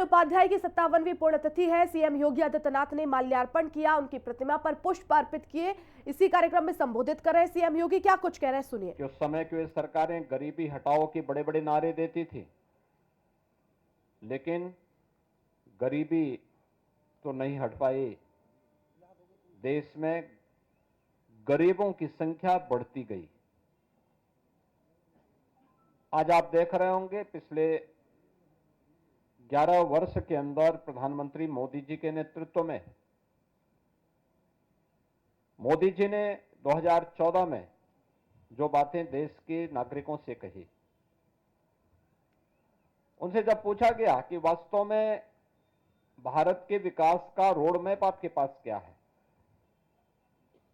उपाध्याय की 57वीं पुण्यतिथि है। सीएम योगी आदित्यनाथ ने माल्यार्पण किया, उनकी प्रतिमा पर पुष्प अर्पित किए। इसी कार्यक्रम में संबोधित कर रहे सीएम योगी, क्या कुछ कह रहे हैं सुनिए। उस समय की सरकारें गरीबी हटाओ के बड़े बड़े नारे देती थी, लेकिन गरीबी तो नहीं हट पाई। देश में गरीबों की संख्या बढ़ती गई। आज आप देख रहे होंगे पिछले 11 वर्ष के अंदर प्रधानमंत्री मोदी जी के नेतृत्व में मोदी जी ने 2014 में जो बातें देश के नागरिकों से कही, उनसे जब पूछा गया कि वास्तव में भारत के विकास का रोड मैप आपके पास क्या है,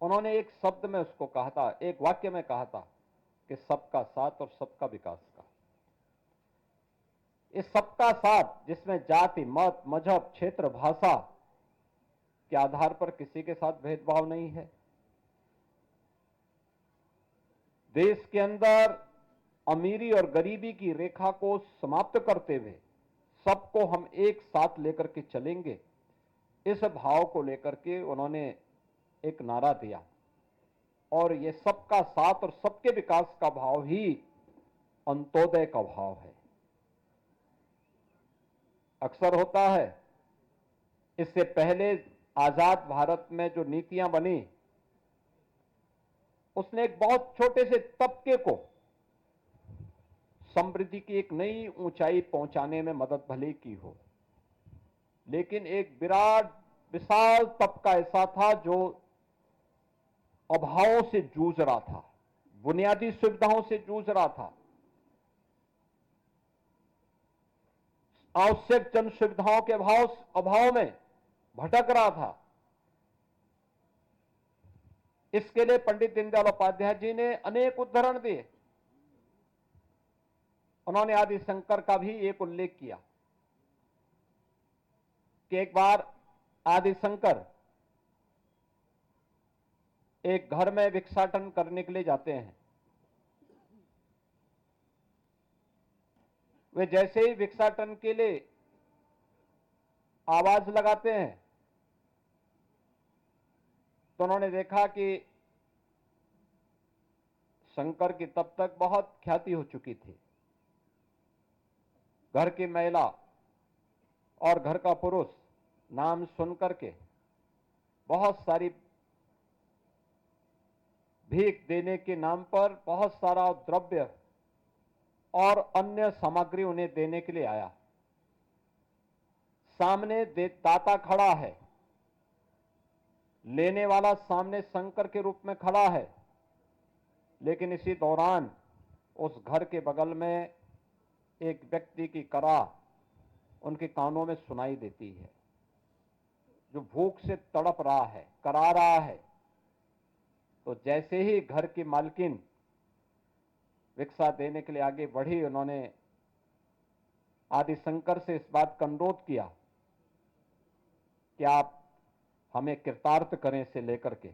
उन्होंने एक शब्द में उसको कहा था, एक वाक्य में कहा था कि सबका साथ और सबका विकास का। इस सबका साथ जिसमें जाति, मत, मजहब, क्षेत्र, भाषा के आधार पर किसी के साथ भेदभाव नहीं है। देश के अंदर अमीरी और गरीबी की रेखा को समाप्त करते हुए सबको हम एक साथ लेकर के चलेंगे, इस भाव को लेकर के उन्होंने एक नारा दिया। और ये सबका साथ और सबके विकास का भाव ही अंत्योदय का भाव है। अक्सर होता है, इससे पहले आजाद भारत में जो नीतियां बनी, उसने एक बहुत छोटे से तबके को समृद्धि की एक नई ऊंचाई पहुंचाने में मदद भले की हो, लेकिन एक विराट विशाल तबका ऐसा था जो अभावों से जूझ रहा था, बुनियादी सुविधाओं से जूझ रहा था, आवश्यक जन सुविधाओं के अभाव में भटक रहा था। इसके लिए पंडित दीनदयाल उपाध्याय जी ने अनेक उदाहरण दिए। उन्होंने आदि शंकर का भी एक उल्लेख किया कि एक बार आदि शंकर एक घर में भिक्षाटन करने के लिए जाते हैं। वे जैसे ही भिक्षाटन के लिए आवाज लगाते हैं तो उन्होंने देखा कि शंकर की तब तक बहुत ख्याति हो चुकी थी। घर की महिला और घर का पुरुष नाम सुनकर के बहुत सारी भीख देने के नाम पर बहुत सारा द्रव्य और अन्य सामग्री उन्हें देने के लिए आया। सामने दाता खड़ा है, लेने वाला सामने शंकर के रूप में खड़ा है, लेकिन इसी दौरान उस घर के बगल में एक व्यक्ति की करा उनके कानों में सुनाई देती है, जो भूख से तड़प रहा है, करा रहा है। तो जैसे ही घर की मालकिन भिक्षा देने के लिए आगे बढ़ी, उन्होंने आदि शंकर से इस बात का अनुरोध किया कि आप हमें कृतार्थ करें, से लेकर के